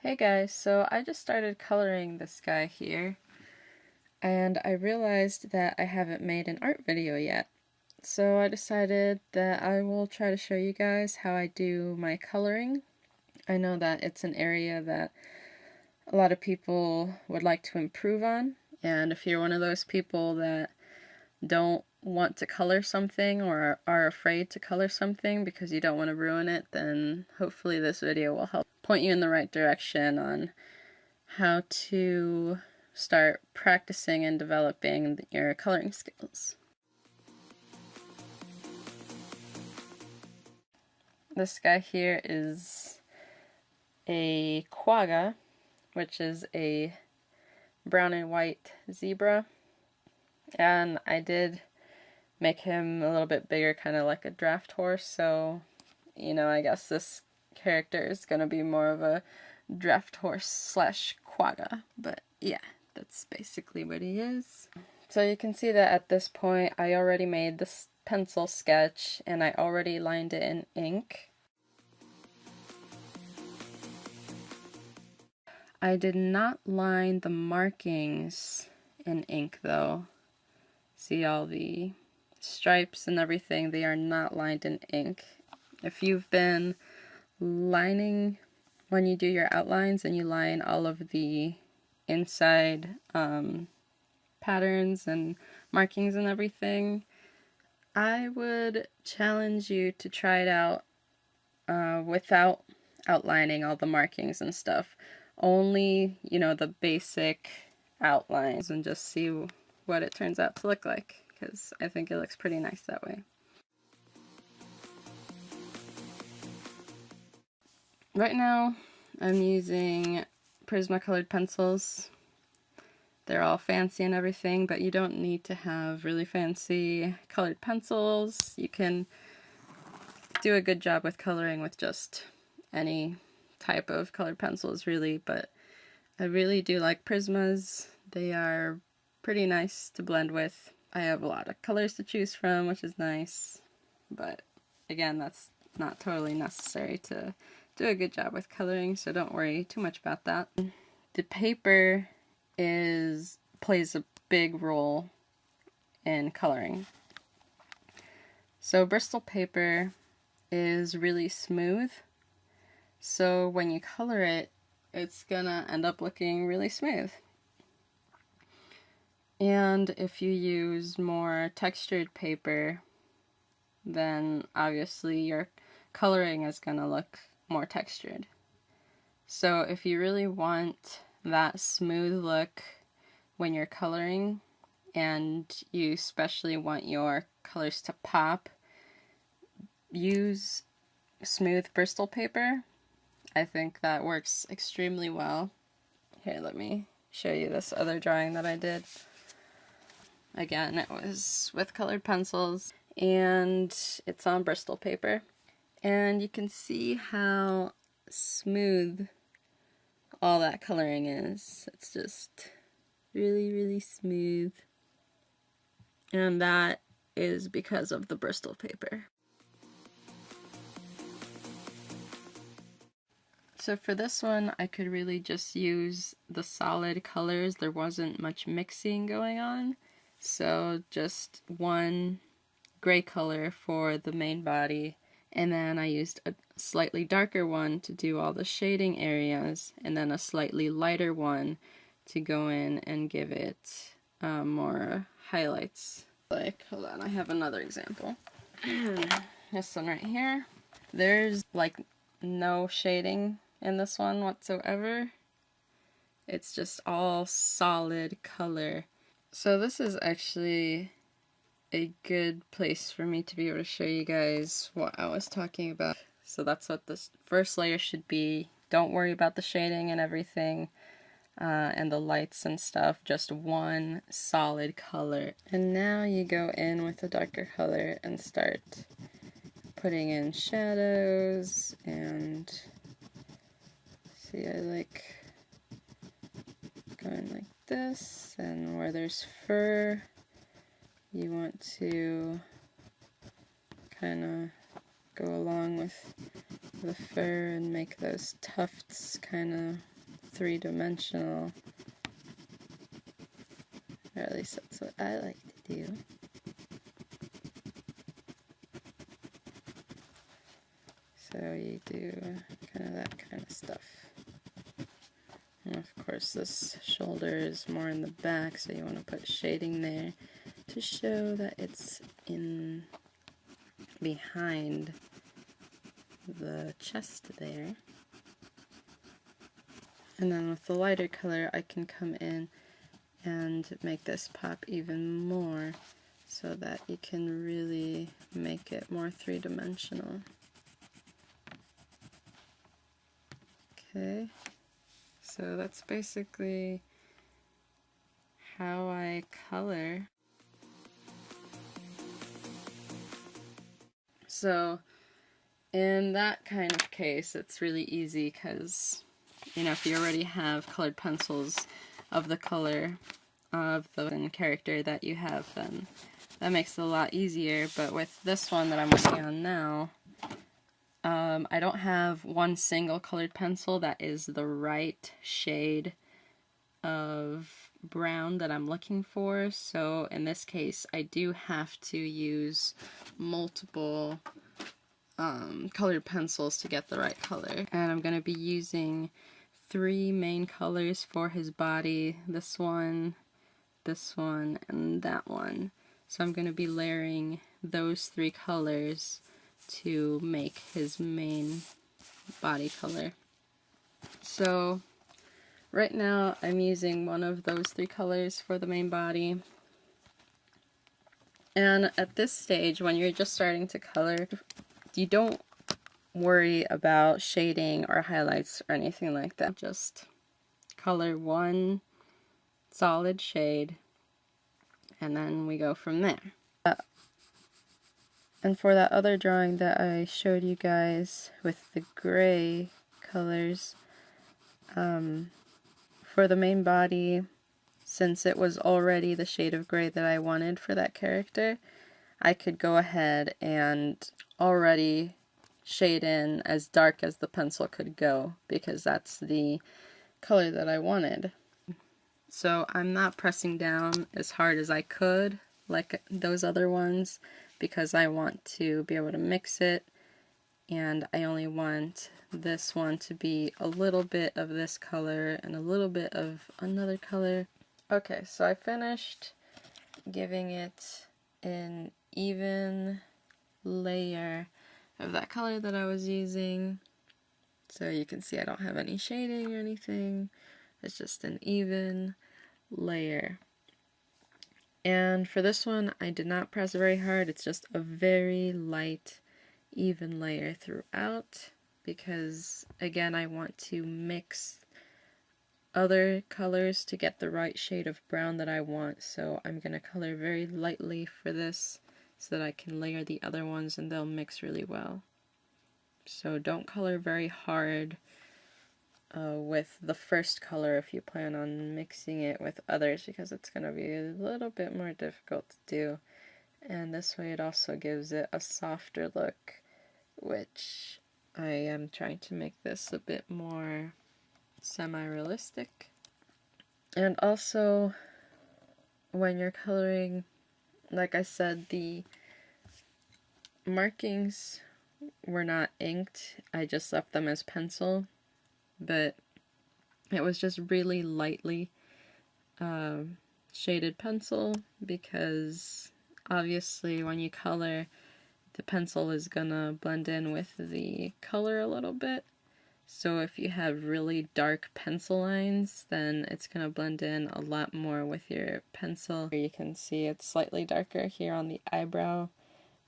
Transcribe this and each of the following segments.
Hey guys, so I just started coloring this guy here, and I realized that I haven't made an art video yet. So I decided that I will try to show you guys how I do my coloring. I know that it's an area that a lot of people would like to improve on, and if you're one of those people that don't want to color something or are afraid to color something because you don't want to ruin it, then hopefully this video will help point you in the right direction on how to start practicing and developing your coloring skills. This guy here is a quagga, which is a brown and white zebra, and I did make him a little bit bigger, kind of like a draft horse, so I guess this character is going to be more of a draft horse slash quagga, but yeah, that's basically what he is. So you can see that at this point I already made this pencil sketch and I already lined it in ink. I did not line the markings in ink though. See all the stripes and everything, they are not lined in ink. If you've been lining when you do your outlines and you line all of the inside patterns and markings and everything, I would challenge you to try it out without outlining all the markings and stuff. Only, the basic outlines, and just see what it turns out to look like, because I think it looks pretty nice that way. Right now, I'm using Prisma colored pencils. They're all fancy and everything, but you don't need to have really fancy colored pencils. You can do a good job with coloring with just any type of colored pencils, really, but I really do like Prismas. They are pretty nice to blend with. I have a lot of colors to choose from, which is nice, but again, that's not totally necessary to do a good job with coloring, so don't worry too much about that. The paper plays a big role in coloring. So Bristol paper is really smooth, so when you color it, it's gonna end up looking really smooth. And if you use more textured paper, then obviously your coloring is gonna look more textured. So if you really want that smooth look when you're coloring, and you especially want your colors to pop, use smooth Bristol paper. I think that works extremely well. Here, let me show you this other drawing that I did. Again, it was with colored pencils, and it's on Bristol paper. And you can see how smooth all that coloring is. It's just really, really smooth. And that is because of the Bristol paper. So for this one, I could really just use the solid colors. There wasn't much mixing going on. So just one gray color for the main body, and then I used a slightly darker one to do all the shading areas, and then a slightly lighter one to go in and give it more highlights. Like, hold on, I have another example. This one right here. There's like no shading in this one whatsoever. It's just all solid color. So this is actually a good place for me to be able to show you guys what I was talking about. So that's what this first layer should be. Don't worry about the shading and everything and the lights and stuff, just one solid color. And now you go in with a darker color and start putting in shadows, and see, I like going like this, and where there's fur, you want to kind of go along with the fur and make those tufts kind of three-dimensional. Or at least that's what I like to do. So you do kind of that kind of stuff. And of course this shoulder is more in the back, so you want to put shading there to show that it's in behind the chest there. And then with the lighter color I can come in and make this pop even more so that you can really make it more three-dimensional. Okay, so that's basically how I color. So in that kind of case, it's really easy because, you know, if you already have colored pencils of the color of the character that you have, then that makes it a lot easier. But with this one that I'm working on now, I don't have one single colored pencil that is the right shade of brown that I'm looking for, so in this case I do have to use multiple colored pencils to get the right color. And I'm going to be using 3 main colors for his body, this one, and that one. So I'm going to be layering those 3 colors to make his main body color. So right now I'm using one of those 3 colors for the main body. And at this stage, when you're just starting to color, you don't worry about shading or highlights or anything like that. Just color one solid shade and then we go from there. And for that other drawing that I showed you guys with the gray colors, for the main body, since it was already the shade of gray that I wanted for that character, I could go ahead and already shade in as dark as the pencil could go, because that's the color that I wanted. So I'm not pressing down as hard as I could like those other ones, because I want to be able to mix it, and I only want this one to be a little bit of this color and a little bit of another color. Okay, so I finished giving it an even layer of that color that I was using. So you can see I don't have any shading or anything. It's just an even layer. And for this one, I did not press very hard. It's just a very light, even layer throughout, because again, I want to mix other colors to get the right shade of brown that I want. So I'm going to color very lightly for this so that I can layer the other ones and they'll mix really well. So don't color very hard with the first color if you plan on mixing it with others, because it's going to be a little bit more difficult to do. And this way it also gives it a softer look, which I am trying to make this a bit more semi-realistic. And also, when you're coloring, like I said, the markings were not inked, I just left them as pencil, but it was just really lightly shaded pencil, because obviously when you color, the pencil is gonna blend in with the color a little bit. So if you have really dark pencil lines, then it's gonna blend in a lot more with your pencil. You can see it's slightly darker here on the eyebrow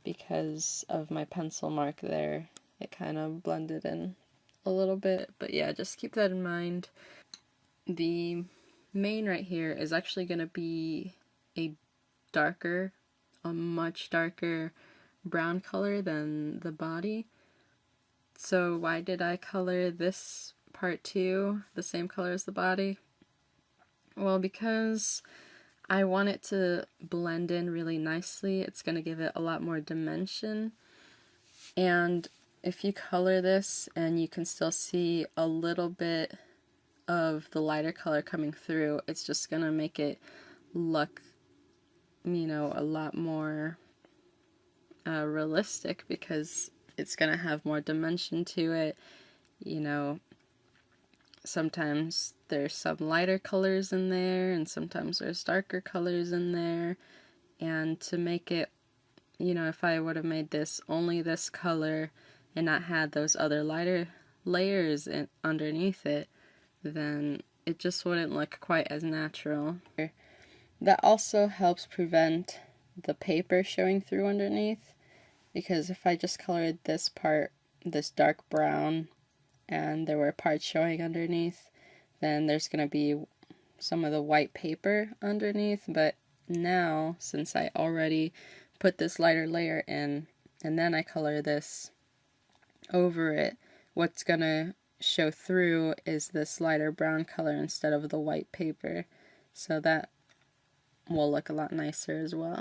because of my pencil mark there. It kind of blended in a little bit, but yeah, just keep that in mind. The mane right here is actually going to be a much darker brown color than the body. So why did I color this part too the same color as the body? Well, because I want it to blend in really nicely. It's going to give it a lot more dimension. And if you color this and you can still see a little bit of the lighter color coming through, it's just gonna make it look, you know, a lot more realistic, because it's gonna have more dimension to it. You know, sometimes there's some lighter colors in there, and sometimes there's darker colors in there. And to make it, you know, if I would have made this only this color and not had those other lighter layers underneath it, then it just wouldn't look quite as natural. That also helps prevent the paper showing through underneath, because if I just colored this part this dark brown and there were parts showing underneath, then there's going to be some of the white paper underneath. But now, since I already put this lighter layer in and then I color this over it, what's going to show through is this lighter brown color instead of the white paper. So that will look a lot nicer as well.